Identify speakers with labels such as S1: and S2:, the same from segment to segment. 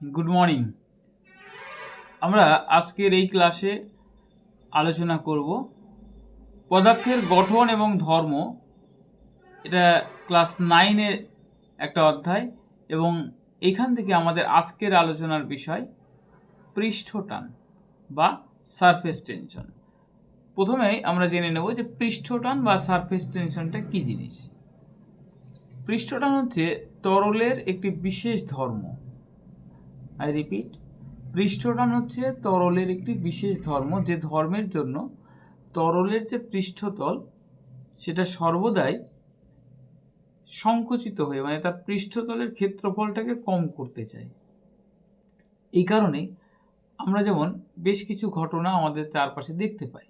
S1: Good morning. আমরা আজকের এই ক্লাসে আলোচনা করব পদার্থের গঠন এবং ধর্ম। এটা ক্লাস 9-এর একটা অধ্যায় এবং এখান থেকে আমাদের আজকের আলোচনার বিষয় পৃষ্ঠটান বা সারফেস টেনশন। প্রথমেই আমরা জেনে নেব যে পৃষ্ঠটান বা সারফেস টেনশনটা কী জিনিস। পৃষ্ঠটান হচ্ছে তরলের একটি বিশেষ ধর্ম। আই রিপিট, পৃষ্ঠটান হচ্ছে তরলের একটি বিশেষ ধর্ম, যে ধর্মের জন্য তরলের যে পৃষ্ঠতল সেটা সর্বদাই সংকুচিত হয়ে, মানে তার পৃষ্ঠতলের ক্ষেত্রফলটাকে কম করতে চায়। এই কারণে আমরা যেমন বেশ কিছু ঘটনা আমাদের চারপাশে দেখতে পাই।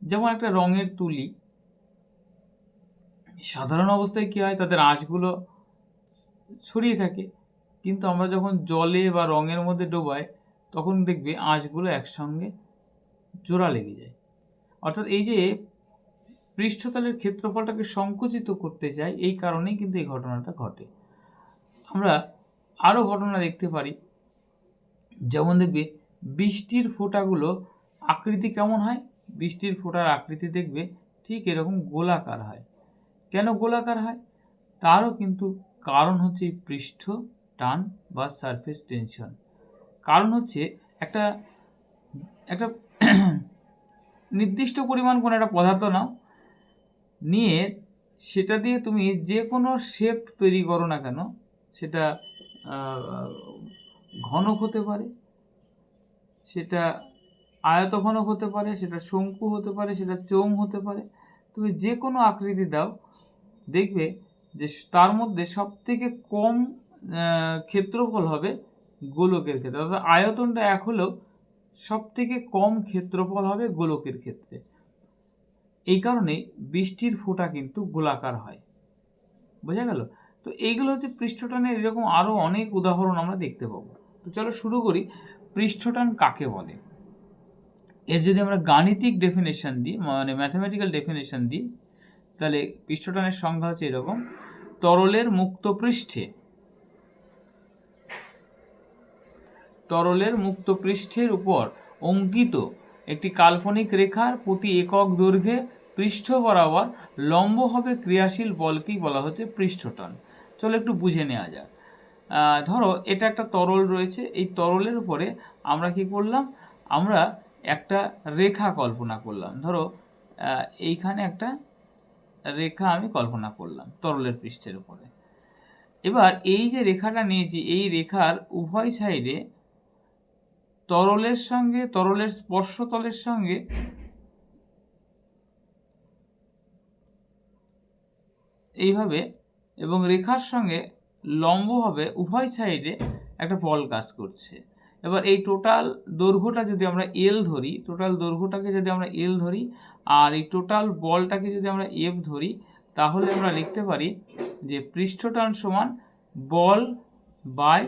S1: যেমন একটা রঙের তুলি, সাধারণ অবস্থায় কী হয়, তাদের আঁশগুলো ছড়িয়ে থাকে, কিন্তু আমরা যখন জলে বা রঙের মধ্যে ডোবাই তখন দেখবে আঁশগুলো একসঙ্গে জোড়া লেগে যায়। অর্থাৎ এই যে পৃষ্ঠতলের ক্ষেত্রফলটাকে সংকুচিত করতে চায়, এই কারণেই কিন্তু এই ঘটনাটা ঘটে। আমরা আরও ঘটনা দেখতে পারি, যেমন দেখবে বৃষ্টির ফোঁটাগুলো আকৃতি কেমন হয়। বৃষ্টির ফোঁটার আকৃতি দেখবে ঠিক এরকম গোলাকার হয়। কেন গোলাকার হয়? তারও কিন্তু কারণ হচ্ছে এই পৃষ্ঠ টান বা সারফেস টেনশন। কারণ হচ্ছে একটা একটা নির্দিষ্ট পরিমাণ কোনো একটা পদার্থ নাও, নিয়ে সেটা দিয়ে তুমি যে কোনো শেপ তৈরি করো না কেন, সেটা ঘনক হতে পারে, সেটা আয়তঘনক হতে পারে, সেটা শঙ্কু হতে পারে, সেটা চোঙ হতে পারে। তুমি যে কোনো আকৃতি দাও, দেখবে যে তার মধ্যে সবথেকে কম ক্ষেত্রফল হবে গোলকের ক্ষেত্রে। অর্থাৎ আয়তনটা এক হলেও সবথেকে কম ক্ষেত্রফল হবে গোলকের ক্ষেত্রে। এই কারণেই বৃষ্টির ফোঁটা কিন্তু গোলাকার হয়। বোঝা গেল? তো এইগুলো হচ্ছে পৃষ্ঠটানের এরকম আরও অনেক উদাহরণ আমরা দেখতে পাবো। তো চলো শুরু করি, পৃষ্ঠটান কাকে বলে। এর যদি আমরা গাণিতিক ডেফিনেশন দিই, মানে ম্যাথমেটিক্যাল ডেফিনেশন দিই, তাহলে পৃষ্ঠটানের সংজ্ঞা হচ্ছে এরকম: তরলের মুক্ত পৃষ্ঠের উপর অঙ্কিত একটি কাল্পনিক রেখার প্রতি একক দৈর্ঘ্যে পৃষ্ঠ বরাবর লম্ব হবে ক্রিয়াশীল বলকেই বলা হচ্ছে পৃষ্ঠটান। চলো একটু বুঝে নেওয়া যাক। ধরো এটা একটা তরল রয়েছে, এই তরলের উপরে আমরা কি করলাম, আমরা একটা রেখা কল্পনা করলাম। ধরো এইখানে একটা রেখা আমি কল্পনা করলাম তরলের পৃষ্ঠের উপরে। এবার এই যে রেখাটা নিয়েছি, এই রেখার উভয় সাইডে তরলের স্পর্শতলের সঙ্গে এইভাবে এবং রেখার সঙ্গে লম্বভাবে উভয় সাইডে একটা বল কাজ করছে। এবার এই টোটাল দৈর্ঘ্যটা যদি আমরা এল ধরি, আর এই টোটাল বলটাকে যদি আমরা এফ ধরি, তাহলে আমরা লিখতে পারি যে পৃষ্ঠটান সমান বল বাই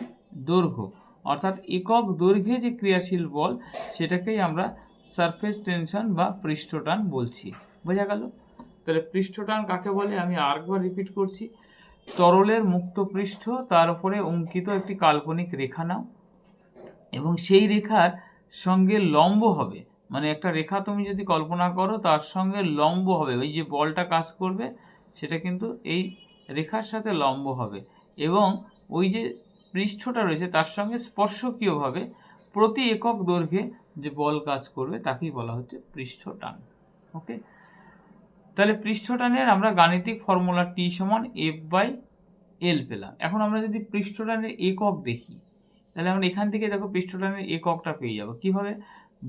S1: দৈর্ঘ্য। অর্থাৎ একক দৈর্ঘ্যে যে ক্রিয়াশীল বল, সেটাকেই আমরা সারফেস টেনশন বা পৃষ্ঠটান বলছি। বোঝা গেল? তাহলে পৃষ্ঠটান কাকে বলে আমি আরেকবার রিপিট করছি: তরলের মুক্ত পৃষ্ঠ, তার উপরে অঙ্কিত একটি কাল্পনিক রেখা নাও এবং সেই রেখার সঙ্গে লম্ব হবে, মানে একটা রেখা তুমি যদি কল্পনা করো, তার সঙ্গে লম্ব হবে, ওই যে বলটা কাজ করবে সেটা কিন্তু এই রেখার সাথে লম্ব হবে, এবং ওই যে পৃষ্ঠটা রয়েছে তার সঙ্গে স্পর্শকীয়ভাবে প্রতি একক দৈর্ঘ্যে যে বল কাজ করবে তাকেই বলা হচ্ছে পৃষ্ঠটান। ওকে, তাহলে পৃষ্ঠটানের আমরা গাণিতিক ফর্মুলা টি সমান এফ বাই এল পেলাম। এখন আমরা যদি পৃষ্ঠটানের একক দেখি, তাহলে আমরা এখান থেকে দেখো পৃষ্ঠটানের এককটা পেয়ে যাবো। কীভাবে?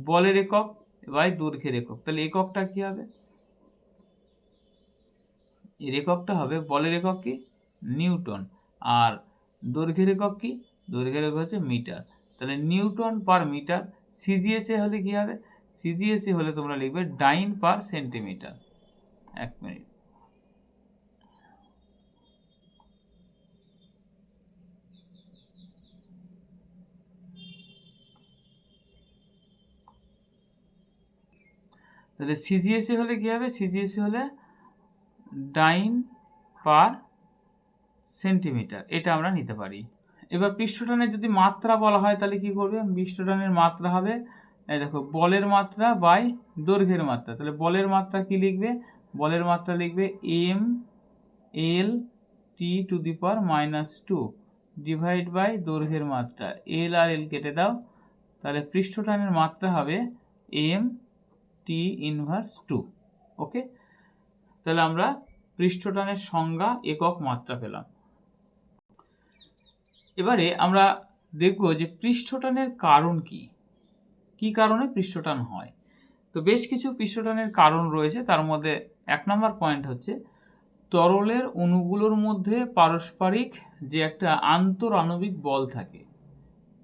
S1: বলের একক বাই দৈর্ঘ্যের একক। তাহলে এককটা কী হবে? এর এককটা হবে, বলের একক কি? নিউটন। আর দৈর্ঘ্যের একক কি? দৈর্ঘ্যের একক হচ্ছে মিটার। তাহলে নিউটন পার মিটার। সিজিএসএ হলে কী হবে? সিজিএসএ হলে তোমরা লিখবে ডাইন পার সেন্টিমিটার। এক মিনিট। তাহলে সিজিএসএ হলে কী হবে? সিজিএসএ হলে ডাইন পার সেন্টিমিটার, এটা আমরা নিতে পারি। এবার পৃষ্ঠটানের যদি মাত্রা বলা হয় তাহলে কি করবে, পৃষ্ঠটানের মাত্রা হবে এই দেখো বলের মাত্রা বাই দৈর্ঘ্যের মাত্রা। তাহলে বলের মাত্রা কি লিখবে, বলের মাত্রা লিখবে M L T to the power -2 divide by দৈর্ঘ্যের মাত্রা, এল আর এল কেটে দাও, তাহলে পৃষ্ঠটানের মাত্রা হবে এম টি ইনভার্স 2। ওকে, তাহলে আমরা পৃষ্ঠটানের সংজ্ঞা একক মাত্রা পেলাম। এবারে আমরা দেখব যে পৃষ্ঠটানের কারণ কি, কি কারণে পৃষ্ঠটান হয়। তো বেশ কিছু পৃষ্ঠটানের কারণ রয়েছে, তার মধ্যে 1 নম্বর পয়েন্ট হচ্ছে তরলের অণুগুলোর মধ্যে পারস্পরিক যে একটা আন্তঃআণবিক বল থাকে।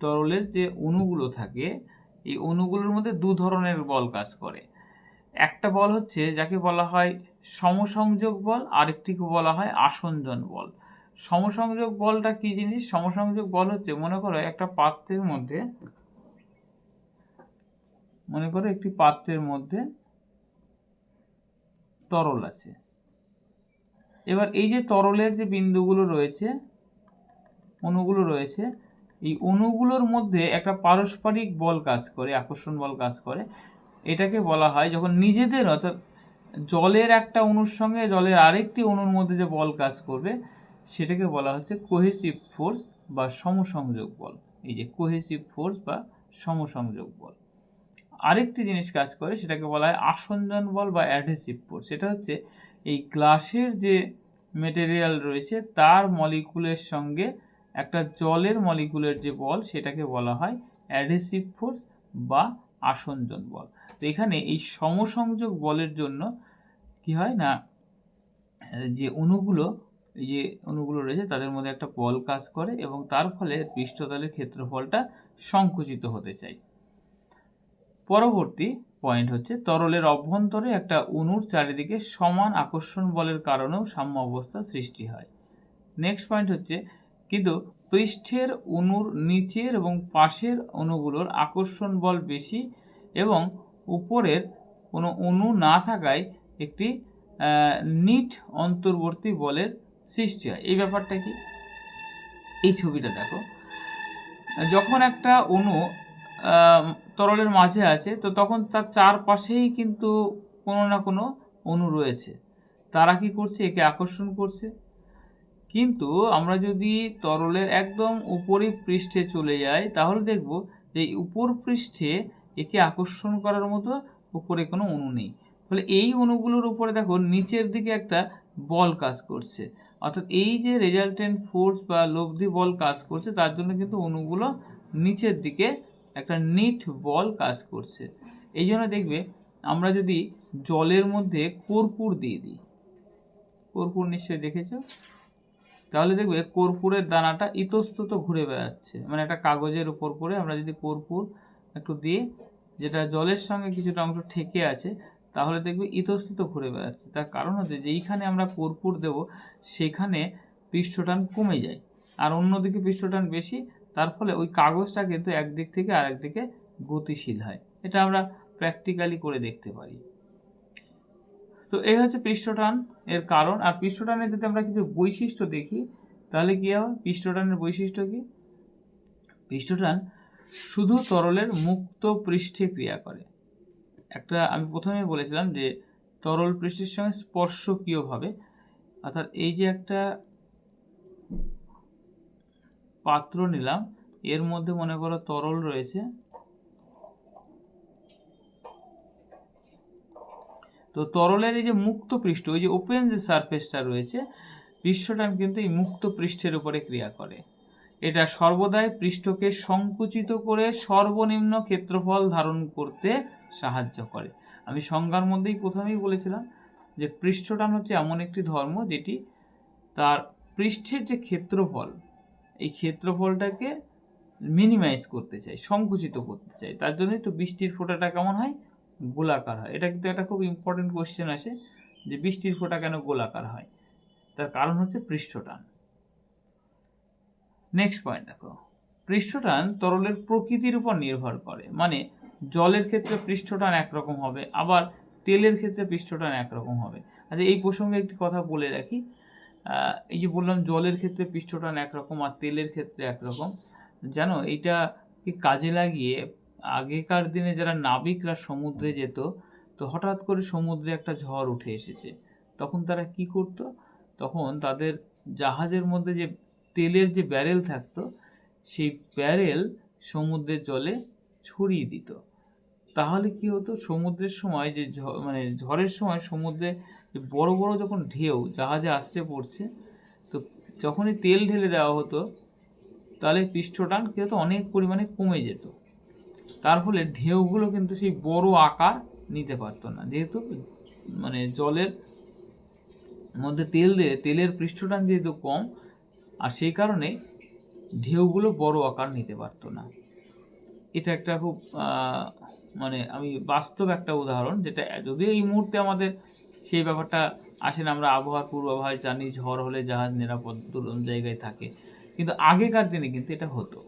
S1: তরলের যে অণুগুলো থাকে এই অণুগুলোর মধ্যে দু ধরনের বল কাজ করে। একটা বল হচ্ছে যাকে বলা হয় সমসংযোগ বল, আরেকটিকে বলা হয় আসঞ্জন বল। সমসংযোগ বলটা কি জিনিস, সমসংযোগ বল হচ্ছে মনে করো একটা পাত্রের মধ্যে, মনে করো একটি পাত্রের মধ্যে তরল আছে। এবার এই যে তরলের যে বিন্দুগুলো রয়েছে, অণুগুলো রয়েছে, এই অণুগুলোর মধ্যে একটা পারস্পরিক বল কাজ করে, আকর্ষণ বল কাজ করে। এটাকে বলা হয় যখন নিজেদের, অর্থাৎ জলের একটা অণুর সঙ্গে জলের আরেকটি অণুর মধ্যে যে বল কাজ করবে সেটাকে বলা হচ্ছে কোহেসিভ ফোর্স বা সমসংযোগ বল। এই যে কোহেসিভ ফোর্স বা সমসংযোগ বল। আরেকটি জিনিস কাজ করে সেটাকে বলা হয় আসঞ্জন বল বা অ্যাডহেসিভ ফোর্স। সেটা হচ্ছে এই গ্লাসের যে মেটেরিয়াল রয়েছে তার মলিকুলের সঙ্গে একটা জলের মলিকুলের যে বল সেটাকে বলা হয় অ্যাডহেসিভ ফোর্স বা আসঞ্জন বল। তো এখানে এই সমসংযোগ বলের জন্য কি হয় না, যে অণুগুলো, এই যে অণুগুলো রয়েছে তাদের মধ্যে একটা বল কাজ করে এবং তার ফলে পৃষ্ঠতলের ক্ষেত্রফলটা সংকুচিত হতে চায়। পরবর্তী পয়েন্ট হচ্ছে তরলের অভ্যন্তরে একটা অণুর চারিদিকে সমান আকর্ষণ বলের কারণেও সাম্য অবস্থা সৃষ্টি হয়। নেক্সট পয়েন্ট হচ্ছে কিন্তু পৃষ্ঠের অণুর নিচের এবং পাশের অণুগুলোর আকর্ষণ বল বেশি এবং উপরের কোনো অণু না থাকায় একটি নিট অন্তর্বর্তী বলের সৃষ্টি হয়। এই ব্যাপারটা কি, এই ছবিটা দেখো, যখন একটা অণু তরলের মাঝে আছে তো তখন তার চারপাশেই কিন্তু কোনো না কোনো অণু রয়েছে, তারা কি করছে, একে আকর্ষণ করছে। কিন্তু আমরা যদি তরলের একদম উপরে পৃষ্ঠে চলে যাই তাহলে দেখব যে উপর পৃষ্ঠে একে আকর্ষণ করার মতো উপরে কোনো অণু নেই। ফলে এই অণুগুলোর উপরে দেখো নিচের দিকে একটা বল কাজ করছে, অর্থাৎ এই যে রেজাল্টেন্ট ফোর্স বা লব্ধি বল কাজ করছে তার জন্য কিন্তু অণুগুলো নিচের দিকে একটা নিট বল কাজ করছে। এই জন্য দেখবে আমরা যদি জলের মধ্যে কর্পূর দিয়ে দিই, কর্পূর নিশ্চয়ই দেখেছো, তাহলে দেখবে কর্পূরের দানাটা ইতস্তত ঘুরে বেড়াচ্ছে। মানে একটা কাগজের উপর করে আমরা যদি কর্পূর একটু দিই যেটা জলের সঙ্গে কিছুটা অংশ ঠেকে আছে তাহলে দেখবে ইতস্তত ঘুরে বেড়াচ্ছে। তার কারণ হচ্ছে যেইখানে আমরা কর্পূর দেব সেখানে পৃষ্ঠটান কমে যায় আর অন্যদিকে পৃষ্ঠটান বেশি, তার ফলে ওই কাগজটা কিন্তু একদিক থেকে আরেক দিকে গতিশীল হয়। এটা আমরা প্র্যাকটিক্যালি করে দেখতে পারি। তো এই হচ্ছে পৃষ্ঠটান এর কারণ। আর পৃষ্ঠটানের যদি আমরা কিছু বৈশিষ্ট্য দেখি তাহলে কি হবে, পৃষ্ঠটানের বৈশিষ্ট্য কি, পৃষ্ঠটান শুধু তরলের মুক্ত পৃষ্ঠে ক্রিয়া করে। একটা আমি প্রথমে বলেছিলাম যে তরল পৃষ্ঠের সঙ্গে স্পর্শকীয়ভাবে, অর্থাৎ এই যে একটা পাত্র নিলাম এর মধ্যে মনে করো তরল রয়েছে, তো তরলের এই যে মুক্ত পৃষ্ঠ, ওই যে ওপেন যে সারফেসটা রয়েছে, পৃষ্ঠটান কিন্তু এই মুক্ত পৃষ্ঠের উপরে ক্রিয়া করে। এটা সর্বদাই পৃষ্ঠকে সংকুচিত করে সর্বনিম্ন ক্ষেত্রফল ধারণ করতে সাহায্য করে। আমি সংজ্ঞার মধ্যেই প্রথমেই বলেছিলাম যে পৃষ্ঠটান হচ্ছে এমন একটি ধর্ম যেটি তার পৃষ্ঠের যে ক্ষেত্রফল, এই ক্ষেত্রফলটাকে মিনিমাইজ করতে চায়, সংকুচিত করতে চায়। তার জন্যই তো বৃষ্টির ফোঁটাটা কেমন হয়, গোলাকার হয়। এটা কিন্তু একটা খুব ইম্পর্টেন্ট কোয়েশ্চেন আসে যে বৃষ্টির ফোঁটা কেন গোলাকার হয়, তার কারণ হচ্ছে পৃষ্ঠটান। নেক্সট পয়েন্ট দেখো, পৃষ্ঠটান তরলের প্রকৃতির উপর নির্ভর করে। মানে জলের ক্ষেত্রে পৃষ্ঠটান একরকম হবে, আবার তেলের ক্ষেত্রে পৃষ্ঠটান একরকম হবে। আচ্ছা এই প্রসঙ্গে একটি কথা বলে রাখি এই যে বললাম জলের ক্ষেত্রে পৃষ্ঠটান একরকম আর তেলের ক্ষেত্রে একরকম, জানো এইটাকে কাজে লাগিয়ে আগেকার দিনে যারা নাবিকরা সমুদ্রে যেত, তো হঠাৎ করে সমুদ্রে একটা ঝড় উঠে এসেছে, তখন তারা কি করত, তখন তাদের জাহাজের মধ্যে যে তেলের যে ব্যারেল থাকতো, সেই ব্যারেল সমুদ্রের জলে ছড়িয়ে দিত। তাহলে কি হতো, সমুদ্রের সময় যে মানে ঝড়ের সময় সমুদ্রে যে বড় বড় যখন ঢেউ জাহাজে আসছে পড়ছে, তো যখনই তেল ঢেলে দেওয়া হতো, তাহলে পৃষ্ঠটান কী হতো, অনেক পরিমাণে কমে যেত। তার ফলে ঢেউগুলো কিন্তু সেই বড় আকার নিতে পারতো না, যেহেতু মানে জলের মধ্যে তেল দিয়ে তেলের পৃষ্ঠটান যেহেতু কম, আর সেই কারণে ঢেউগুলো বড় আকার নিতে পারতো না। এটা একটা খুব মানে আমি বাস্তব একটা উদাহরণ, যেটা যদিও এই মুহূর্তে আমাদের সেই ব্যাপারটা আসে না, আমরা আবহাওয়ার পূর্বাভাস জানি, ঝড় হলে জাহাজ নিরাপদ জায়গায় থাকে, কিন্তু আগেকার দিনে কিন্তু এটা হতো।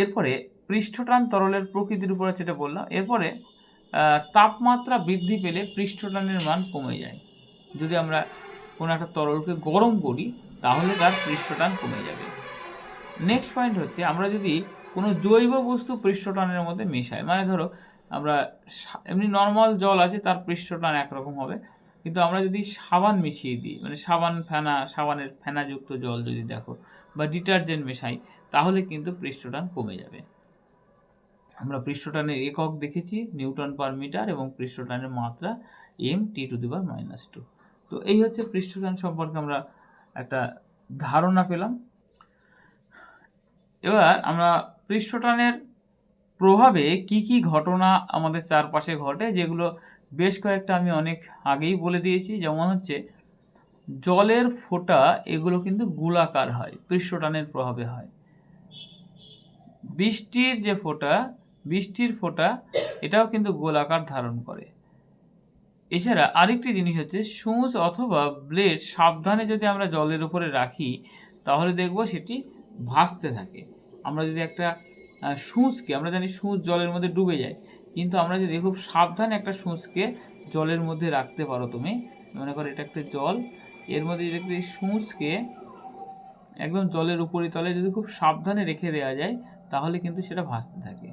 S1: এরপরে পৃষ্ঠটান তরলের প্রকৃতির উপরে যেটা বললাম। এরপরে তাপমাত্রা বৃদ্ধি পেলে পৃষ্ঠটানের মান কমে যায়। যদি আমরা কোনো একটা তরলকে গরম করি, তাহলে তার পৃষ্ঠটান কমে যাবে। নেক্সট পয়েন্ট হচ্ছে, আমরা যদি কোনো জৈব বস্তু পৃষ্ঠটানের মধ্যে মেশাই, মানে ধরো আমরা এমনি নর্মাল জল আছে, তার পৃষ্ঠটান একরকম হবে, কিন্তু আমরা যদি সাবান মিশিয়ে দিই, মানে সাবানের ফেনাযুক্ত জল যদি দেখো, বা ডিটারজেন্ট মেশাই, তাহলে কিন্তু পৃষ্ঠটান কমে যাবে। আমরা পৃষ্ঠটানের একক দেখেছি নিউটন পার মিটার, এবং পৃষ্ঠটানের মাত্রা m(T⁻²). তো এই হচ্ছে পৃষ্ঠটান সম্পর্কে আমরা একটা ধারণা পেলাম। এবার আমরা পৃষ্ঠটানের প্রভাবে কি কি ঘটনা আমাদের চারপাশে ঘটে, যেগুলো বেশ কয়েকটা আমি অনেক আগেই বলে দিয়েছি। যেমন হচ্ছে জলের ফোঁটা, এগুলো কিন্তু গোলাকার হয়, পৃষ্ঠটানের প্রভাবে হয়। বৃষ্টির ফোঁটা এটাও কিন্তু গোলাকার ধারণ করে। এছাড়া আরেকটি জিনিস হচ্ছে, সূঁচ অথবা ব্লেড সাবধানে যদি আমরা জলের উপরে রাখি, তাহলে দেখব সেটি ভাসতে থাকে। আমরা যদি একটা সূঁচকে, আমরা জানি সূঁচ জলের মধ্যে ডুবে যায়, কিন্তু আমরা যদি খুব সাবধানে একটা সূঁচকে জলের মধ্যে রাখতে পারো, তুমি মনে করো এটা একটা জল, এর মধ্যে যদি একটি সূঁচকে একদম জলের উপরিতলে যদি খুব সাবধানে রেখে দেওয়া যায়, তাহলে কিন্তু সেটা ভাসতে থাকে।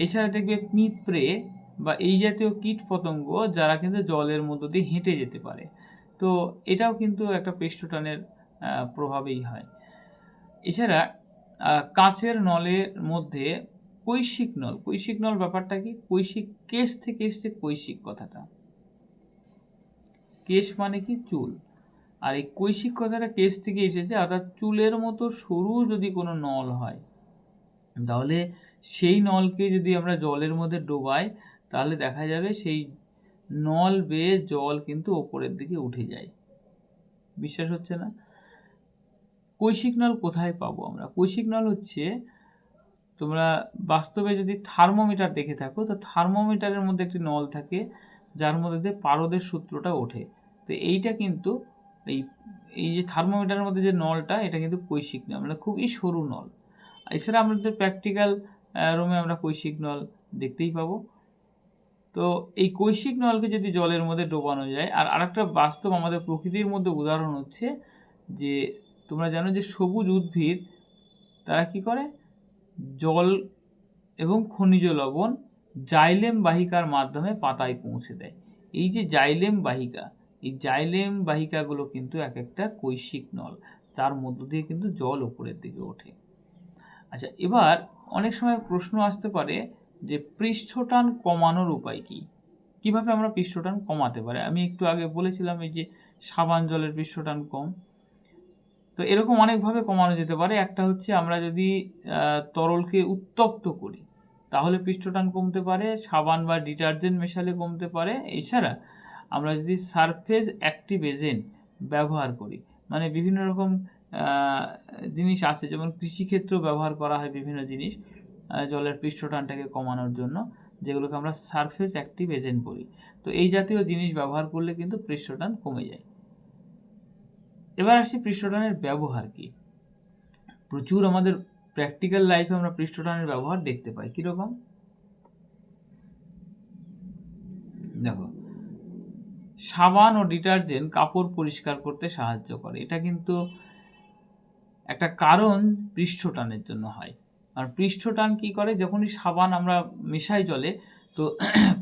S1: এছাড়া দেখবে পিঁপড়ে বা এই জাতীয় কীট পতঙ্গ, যারা কিন্তু জলের মধ্য দিয়ে হেঁটে যেতে পারে, তো এটাও কিন্তু একটা পৃষ্ঠটানের প্রভাবেই হয়। এছাড়া কাঁচের নলের মধ্যে কৈশিক নল ব্যাপারটা কি, কৈশিক কেশ থেকে এসছে কৈশিক কথাটা, কেশ মানে কি চুল, আর এই কৈশিক কথাটা কেশ থেকে এসেছে। অর্থাৎ চুলের মতো সরু যদি কোনো নল হয়, তাহলে সেই নলকে যদি আমরা জলের মধ্যে ডোবাই, তাহলে দেখা যাবে সেই নল বেয়ে জল কিন্তু ওপরের দিকে উঠে যায়। বিশ্বাস হচ্ছে না? কৈশিক নল কোথায় পাবো আমরা? কৈশিক নল হচ্ছে, তোমরা বাস্তবে যদি থার্মোমিটার দেখে থাকো, তো থার্মোমিটারের মধ্যে একটি নল থাকে, যার মধ্যে দিয়ে পারদের সূত্রটা ওঠে। তো এইটা কিন্তু এই যে থার্মোমিটারের মধ্যে যে নলটা, এটা কিন্তু কৈশিক নল, মানে খুবই সরু নল। এছাড়া আমাদের প্র্যাকটিক্যাল রুমে আমরা কৈশিক নল দেখতেই পাবো। তো এই কৈশিক নলকে যদি জলের মধ্যে ডোবানো যায়, আর আরেকটা বাস্তব আমাদের প্রকৃতির মধ্যে উদাহরণ হচ্ছে যে, তোমরা জানো যে সবুজ উদ্ভিদ তারা কি করে, জল এবং খনিজ লবণ জাইলেম বাহিকার মাধ্যমে পাতায় পৌঁছে দেয়। এই যে জাইলেম বাহিকা, এই জাইলেম বাহিকাগুলো কিন্তু এক একটা কৈশিক নল, তার মধ্য দিয়ে কিন্তু জল উপরের দিকে ওঠে। আচ্ছা, এবার অনেক সময় প্রশ্ন আসতে পারে যে পৃষ্ঠটান কমানোর উপায় কি, কিভাবে আমরা পৃষ্ঠটান কমাতে পারি। আমি একটু আগে বলেছিলাম এই যে সাবান জলের পৃষ্ঠটান কম, তো এরকম অনেকভাবে কমানো যেতে পারে। একটা হচ্ছে, আমরা যদি তরলকে উত্তপ্ত করি, তাহলে পৃষ্ঠটান কমতে পারে, সাবান বা ডিটারজেন্ট মেশালে কমতে পারে। এছাড়া আমরা যদি সারফেস অ্যাক্টিভ এজেন্ট ব্যবহার করি, মানে বিভিন্ন রকম জিনিস আছে, যেমন কৃষিক্ষেত্রেও ব্যবহার করা হয় বিভিন্ন জিনিস জলের পৃষ্ঠটানটাকে কমানোর জন্য, যেগুলোকে আমরা সারফেস অ্যাক্টিভ এজেন্ট বলি। তো এই জাতীয় জিনিস ব্যবহার করলে কিন্তু পৃষ্ঠটান কমে যায়। এবার আসি পৃষ্ঠটানের ব্যবহার কি। প্রচুর আমাদের প্র্যাকটিক্যাল লাইফে আমরা পৃষ্ঠটানের ব্যবহার দেখতে পাই। কীরকম? দেখো, সাবান ও ডিটারজেন্ট কাপড় পরিষ্কার করতে সাহায্য করে। এটা কিন্তু একটা কারণ পৃষ্ঠটানের জন্য হয়। আর পৃষ্ঠটান কি করে, যখনই সাবান আমরা মেশাই জলে, তো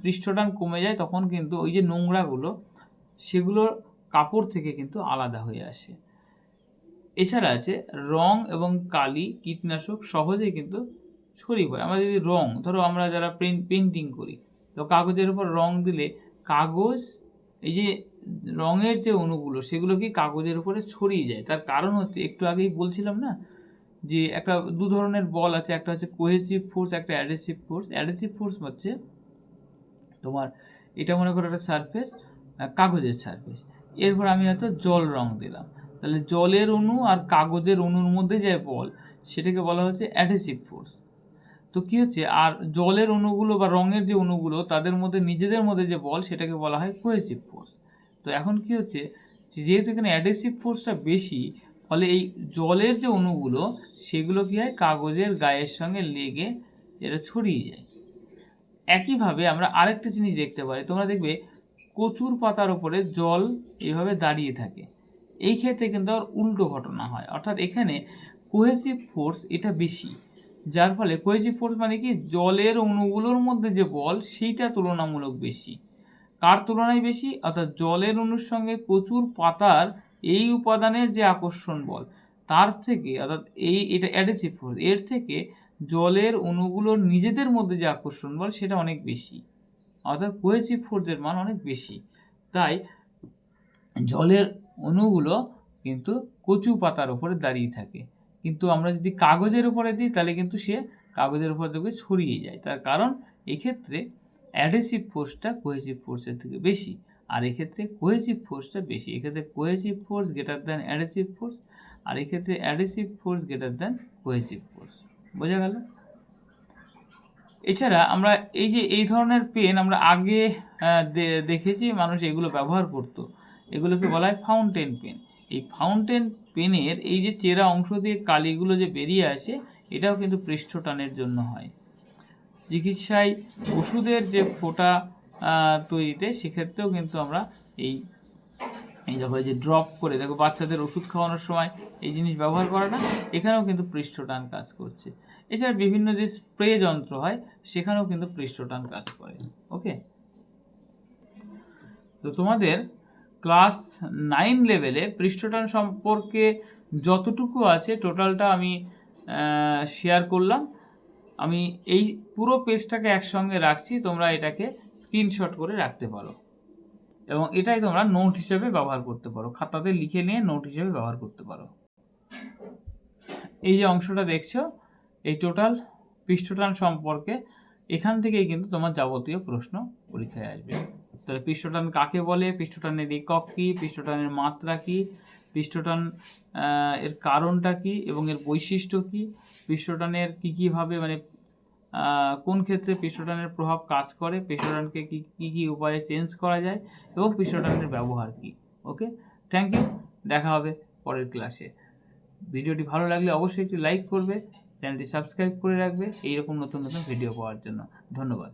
S1: পৃষ্ঠটান কমে যায়, তখন কিন্তু ওই যে নোংরাগুলো সেগুলো কাপড় থেকে কিন্তু আলাদা হয়ে আসে। এছাড়া আছে রং এবং কালি কীটনাশক সহজেই কিন্তু ছড়িয়ে পড়ে। আমরা যদি রং, ধরো আমরা যারা পেন্টিং করি, তো কাগজের উপর রং দিলে কাগজ, এই যে রঙের যে অণুগুলো সেগুলো কি কাগজের উপরে ছড়িয়ে যায়। তার কারণ হচ্ছে, একটু আগেই বলছিলাম না যে একটা দু ধরনের বল আছে, একটা হচ্ছে কোহেসিভ ফোর্স, একটা অ্যাডহেসিভ ফোর্স। অ্যাডহেসিভ ফোর্স হচ্ছে তোমার, এটা মনে করো একটা সারফেস, কাগজের সারফেস, এরপর আমি হয়তো জল রং দিলাম, তাহলে জলের অণু আর কাগজের অণুর মধ্যে যে বল সেটাকে বলা হচ্ছে অ্যাডহেসিভ ফোর্স। তো কী হচ্ছে, আর জলের অণুগুলো বা রঙের যে অণুগুলো তাদের মধ্যে নিজেদের মধ্যে যে বল সেটাকে বলা হয় কোহেসিভ ফোর্স। তো এখন কি হচ্ছে, যেহেতু এখানে অ্যাডহেসিভ ফোর্সটা বেশি, ফলে এই জলের যে অণুগুলো সেগুলো কী হয়, কাগজের গায়ের সঙ্গে লেগে এটা ছড়িয়ে যায়। একইভাবে আমরা আরেকটা জিনিস দেখতে পারি, তোমরা দেখবে কচুর পাতার উপরে জল এইভাবে দাঁড়িয়ে থাকে। এই ক্ষেত্রে কিন্তু আর উল্টো ঘটনা হয়, অর্থাৎ এখানে কোহেসিভ ফোর্স এটা বেশি, যার ফলে কোহেসিভ ফোর্স মানে কি, জলের অণুগুলোর মধ্যে যে বল সেইটা তুলনামূলক বেশি। কার তুলনায় বেশি, অর্থাৎ জলের অণুর সঙ্গে কচুর পাতার এই উপাদানের যে আকর্ষণ বল তার থেকে, অর্থাৎ এটা অ্যাডহেসিভ ফোর্স, এর থেকে জলের অণুগুলোর নিজেদের মধ্যে যে আকর্ষণ বল সেটা অনেক বেশি, অর্থাৎ কোহেসিভ ফোর্সের মান অনেক বেশি। তাই জলের অণুগুলো কিন্তু কচু পাতার উপরে দাঁড়িয়ে থাকে, কিন্তু আমরা যদি কাগজের উপরে দিই তাহলে কিন্তু সে কাগজের উপর থেকে ছড়িয়ে যায়। তার কারণ এক্ষেত্রে অ্যাডহেসিভ ফোর্সটা কোহেসিভ ফোর্সের থেকে বেশি, আর এক্ষেত্রে কোহেসিভ ফোর্সটা বেশি। এক্ষেত্রে cohesive force greater than adhesive force, আর এক্ষেত্রে adhesive force greater than cohesive force. বোঝা গেল? এছাড়া আমরা এই যে এই ধরনের পেন আমরা আগে দেখেছি মানুষ এগুলো ব্যবহার করতো, এগুলোকে বলা হয় ফাউন্টেন পেন। এই ফাউন্টেন পেনের এই যে চেরা অংশ দিয়ে কালিগুলো যে বেরিয়ে আসে, এটাও কিন্তু পৃষ্ঠটানের জন্য হয়। চিকিৎসায় ওষুধের যে ফোঁটা তৈরিতে, সেক্ষেত্রেও কিন্তু আমরা এই দেখো যে ড্রপ করে, দেখো বাচ্চাদের ওষুধ খাওয়ানোর সময় এই জিনিস ব্যবহার করে না, এখানেও কিন্তু পৃষ্ঠটান কাজ করছে। এছাড়া বিভিন্ন যে স্প্রে যন্ত্র হয় সেখানেও কিন্তু পৃষ্ঠটান কাজ করে। ওকে, তো তোমাদের ক্লাস 9 লেভেলে পৃষ্ঠটান সম্পর্কে যতটুকু আছে টোটালটা আমি শেয়ার করলাম। আমি এই পুরো পেজটাকে একসঙ্গে রাখছি, তোমরা এটাকে স্ক্রিনশট করে রাখতে পারো এবং এটাই তোমরা নোট হিসেবে ব্যবহার করতে পারো, খাতাতে লিখে নিয়ে নোট হিসেবে ব্যবহার করতে পারো। এই যে অংশটা দেখছো, এই টোটাল পৃষ্ঠটান সম্পর্কে এখান থেকেই কিন্তু তোমার যাবতীয় প্রশ্ন পরীক্ষায় আসবে। তাহলে পৃষ্ঠটান কাকে বলে, পৃষ্ঠটানের একক কী, পৃষ্ঠটানের মাত্রা কী, পৃষ্ঠটান এর কারণটা কী এবং এর বৈশিষ্ট্য কী, পৃষ্ঠটানের কী কীভাবে মানে কোন ক্ষেত্রে পৃষ্ঠটানের প্রভাব কাজ করে, পৃষ্ঠটানকে কী কী উপায়ে চেঞ্জ করা যায় এবং পৃষ্ঠটানের ব্যবহার কী। ওকে, থ্যাংক ইউ, দেখা হবে পরের ক্লাসে। ভিডিওটি ভালো লাগলে অবশ্যই একটি লাইক করবে, চ্যানেলটি সাবস্ক্রাইব করে রাখবে এইরকম নতুন নতুন ভিডিও পাওয়ার জন্য। ধন্যবাদ।